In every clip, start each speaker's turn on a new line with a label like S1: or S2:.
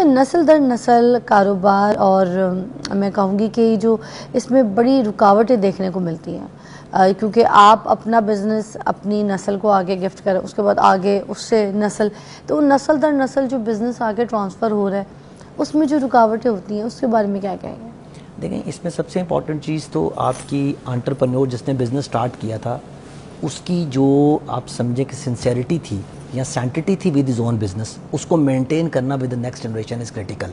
S1: نسل در نسل کاروبار، اور میں کہوں گی کہ جو اس میں بڑی رکاوٹیں دیکھنے کو ملتی ہیں، کیونکہ آپ اپنا بزنس اپنی نسل کو آگے گفٹ کریں، اس کے بعد آگے اس سے نسل، تو نسل در نسل جو بزنس آگے ٹرانسفر ہو رہا ہے اس میں جو رکاوٹیں ہوتی ہیں اس کے بارے میں کیا کہیں گے؟
S2: دیکھیں، اس میں سب سے امپورٹنٹ چیز تو آپ کی انٹرپرنور جس نے بزنس سٹارٹ کیا تھا اس کی جو آپ سمجھیں کہ سنسیئرٹی تھی یا سینٹٹی تھی ود ہز اون بزنس، اس کو مینٹین کرنا with the next generation is critical.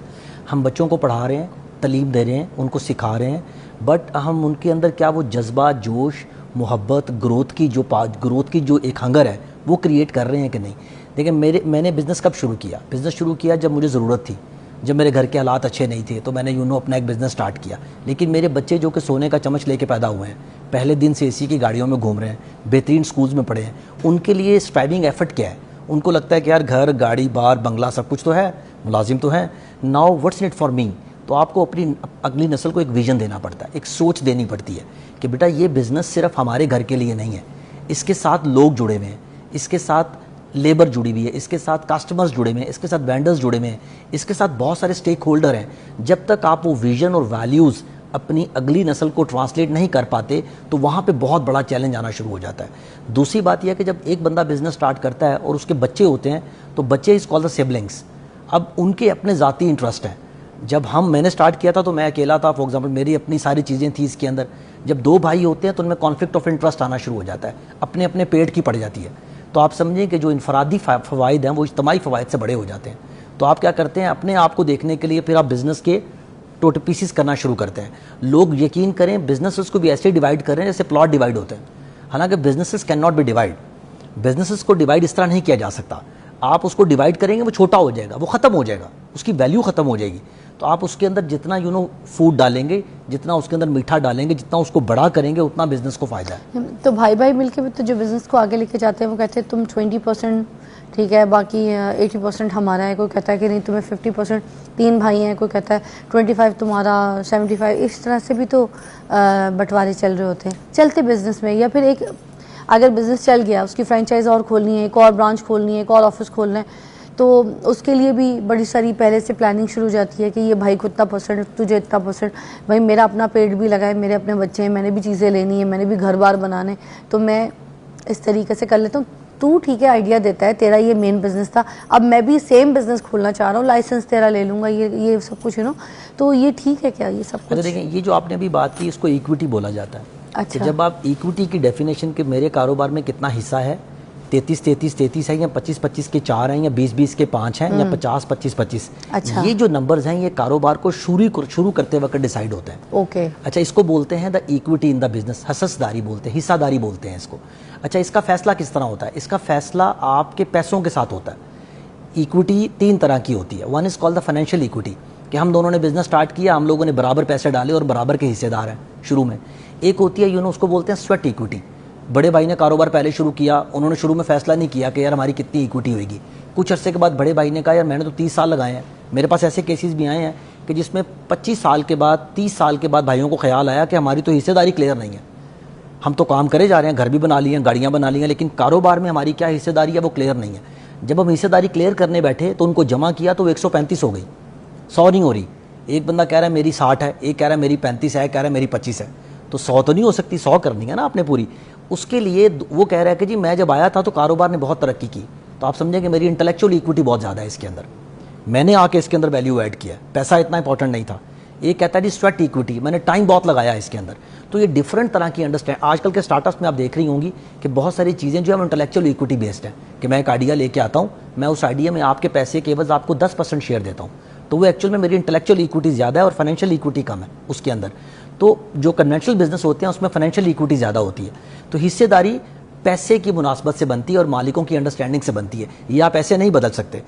S2: ہم بچوں کو پڑھا رہے ہیں، تعلیم دے رہے ہیں، ان کو سکھا رہے ہیں، بٹ ہم ان کے اندر کیا وہ جذبہ، جوش، محبت، گروتھ کی جو ایک ہنگر ہے وہ کریٹ کر رہے ہیں کہ نہیں؟ دیکھیں، میں نے بزنس کب شروع کیا؟ بزنس شروع کیا جب مجھے ضرورت تھی، جب میرے گھر کے حالات اچھے نہیں تھے، تو میں نے اپنا ایک بزنس سٹارٹ کیا. لیکن میرے بچے جو کہ سونے کا چمچ لے کے پیدا ہوئے ہیں، پہلے دن سے اسی کی گاڑیوں میں گھوم رہے ہیں، بہترین سکولز میں پڑھے ہیں، ان کے لیے اسٹرائیونگ ایفرٹ کیا ہے؟ ان کو لگتا ہے کہ یار گھر، گاڑی، بار، بنگلہ سب کچھ تو ہے، ملازم تو ہے، now what's it for me. تو آپ کو اپنی اگلی نسل کو ایک ویژن دینا پڑتا ہے، ایک سوچ دینی پڑتی ہے کہ بیٹا یہ بزنس صرف ہمارے گھر کے لیے نہیں ہے، اس کے ساتھ لوگ جڑے ہوئے ہیں، اس کے ساتھ لیبر جڑی ہوئی ہے، اس کے ساتھ کسٹمرز جڑے ہوئے ہیں، اس کے ساتھ وینڈرز جڑے ہوئے ہیں، اس کے ساتھ بہت سارے اسٹیک ہولڈر ہیں. جب تک آپ وہ ویژن اور ویلیوز اپنی اگلی نسل کو ٹرانسلیٹ نہیں کر پاتے تو وہاں پہ بہت بڑا چیلنج آنا شروع ہو جاتا ہے. دوسری بات یہ ہے کہ جب ایک بندہ بزنس سٹارٹ کرتا ہے اور اس کے بچے ہوتے ہیں تو بچے از کال دا سبلنگس. اب ان کے اپنے ذاتی انٹرسٹ ہیں. جب میں نے سٹارٹ کیا تھا تو میں اکیلا تھا، فار ایگزامپل میری اپنی ساری چیزیں تھیں اس کے اندر. جب دو بھائی ہوتے ہیں تو ان میں کانفلکٹ آف انٹرسٹ آنا شروع ہو جاتا ہے، اپنے اپنے پیٹ کی پڑ جاتی ہے. تو آپ سمجھیں کہ جو انفرادی فوائد ہیں وہ اجتماعی فوائد سے بڑے ہو جاتے ہیں. تو آپ کیا کرتے ہیں، اپنے آپ کو دیکھنے کے لیے پھر آپ بزنس کے ٹوٹل پیسز کرنا شروع کرتے ہیں. لوگ یقین کریں بزنسز کو بھی ایسے ڈیوائڈ کریں جیسے پلاٹ ڈیوائڈ ہوتے ہیں. حالانکہ businesses can not be divide. Businesses کو ڈیوائڈ اس طرح نہیں کیا جا سکتا. آپ اس کو ڈیوائڈ کریں گے وہ چھوٹا ہو جائے گا، وہ ختم ہو جائے گا، اس کی ویلیو ختم ہو جائے گی. تو آپ اس کے اندر جتنا فوڈ ڈالیں گے، جتنا اس کے اندر میٹھا ڈالیں گے، جتنا اس کو بڑا کریں گے، اتنا بزنس کو فائدہ ہے.
S1: تو بھائی بھائی مل کے بھی تو جو بزنس کو آگے لے کے جاتے ہیں وہ کہتے ہیں تم 20% ٹھیک ہے، باقی 80% ہمارا ہے. کوئی کہتا ہے کہ نہیں تمہیں 50%. 3 بھائی ہیں، کوئی کہتا ہے 25 تمہارا، 75. اس طرح سے بھی تو بٹوارے چل رہے ہوتے ہیں چلتے بزنس میں. یا پھر ایک اگر بزنس چل گیا، اس کی فرینچائز اور کھولنی ہے، ایک اور برانچ کھولنی ہے، ایک اور آفس کھولنا ہے، تو اس کے لیے بھی بڑی ساری پہلے سے پلاننگ شروع ہو جاتی ہے کہ یہ بھائی کو اتنا پرسنٹ، تجھے اتنا پرسنٹ، بھائی میرا اپنا پیٹ بھی لگا ہے، میرے اپنے بچے ہیں، میں نے بھی چیزیں لینی ہیں، میں نے بھی گھر بار بنانے، تو میں اس طریقے سے کر لیتا ہوں. تو ٹھیک ہے آئیڈیا دیتا ہے، تیرا یہ مین بزنس تھا، اب میں بھی سیم بزنس کھولنا چاہ رہا ہوں، لائسنس تیرا لے لوں گا، یہ سب کچھ تو یہ ٹھیک ہے کیا یہ سب کچھ؟
S2: دیکھیں، یہ جو آپ نے ابھی بات کی اس کو ایکویٹی بولا جاتا ہے.
S1: اچھا.
S2: کہ جب آپ ایکویٹی کی ڈیفینیشن کہ میرے کاروبار میں کتنا حصہ ہے، 33 ہے یا 25 کے 4 ہیں یا 20 کے 5 ہیں یا 50 25.
S1: اچھا.
S2: یہ جو نمبرز ہیں یہ کاروبار کو شروع کرتے وقت ڈیسائیڈ ہوتے ہیں.
S1: اوکے.
S2: اچھا، اس کو بولتے ہیں the equity in the business, حصص داری بولتے ہیں، حصہ داری بولتے ہیں اس کو. اچھا، اس کا فیصلہ کس طرح ہوتا ہے؟ اس کا فیصلہ آپ کے پیسوں کے ساتھ ہوتا ہے. ایکویٹی 3 طرح کی ہوتی ہے. One is call the financial equity, کہ ہم دونوں نے بزنس سٹارٹ کیا، ہم لوگوں نے برابر پیسے ڈالے اور برابر کے حصے دار ہیں شروع میں. ایک ہوتی ہے اس کو بولتے ہیں سویٹ ایکویٹی. بڑے بھائی نے کاروبار پہلے شروع کیا، انہوں نے شروع میں فیصلہ نہیں کیا کہ یار ہماری کتنی ایکویٹی ہوئے گی. کچھ عرصے کے بعد بڑے بھائی نے کہا یار میں نے تو 30 سال لگائے ہیں. میرے پاس ایسے کیسز بھی آئے ہیں کہ جس میں 25 سال کے بعد، 30 سال کے بعد بھائیوں کو خیال آیا کہ ہماری تو حصے داری کلیئر نہیں ہے. ہم تو کام کرے جا رہے ہیں، گھر بھی بنا لیے ہیں، گاڑیاں بنا لی ہیں، لیکن کاروبار میں ہماری کیا حصے داری ہے وہ کلیئر نہیں ہے. جب ہم حصے داری کلیئر کرنے بیٹھے تو ان کو جمع کیا تو وہ 135 ہو گئی، 100 نہیں ہو رہی. ایک بندہ کہہ رہا ہے میری 60 ہے، ایک کہہ رہا ہے میری 35 ہے، ایک کہہ رہا ہے میری 25 ہے. تو 100 تو نہیں ہو سکتی، 100 کرنی ہے نا آپ نے پوری. اس کے لیے وہ کہہ رہا ہے کہ جی میں جب آیا تھا تو کاروبار نے بہت ترقی کی. تو آپ سمجھیں کہ میری انٹلیکچوئل ایکویٹی بہت زیادہ ہے اس کے اندر، میں نے آ کے اس کے اندر ویلیو ایڈ کیا، پیسہ اتنا امپورٹنٹ نہیں تھا. ایک کہتا ہے جی سویٹ ایکویٹی، میں نے ٹائم بہت لگایا اس کے اندر. تو یہ ڈفرنٹ طرح کی انڈرسٹینڈ. آج کل کے اسٹارٹ اپس میں آپ دیکھ رہی ہوں گی کہ بہت ساری چیزیں جو ہیں انٹلیکچوئل ایکویٹی بیسڈ ہیں، کہ میں ایک آئیڈیا لے کے آتا ہوں، میں اس آئیڈیا میں آپ کے پیسے کے عوض آپ کو 10% شیئر دیتا ہوں. تو وہ ایکچوئل میں میری انٹلیکچوئل ایکویٹی زیادہ ہے اور فائنینشیل ایکویٹی کم ہے اس کے اندر. تو جو کنونشنل بزنس ہوتے ہیں اس میں فائنینشیل ایکویٹی زیادہ ہوتی ہے. تو حصے داری پیسے کی مناسبت سے بنتی ہے اور مالکوں کی انڈرسٹینڈنگ سے بنتی ہے. یہ آپ ایسے نہیں بدل سکتے.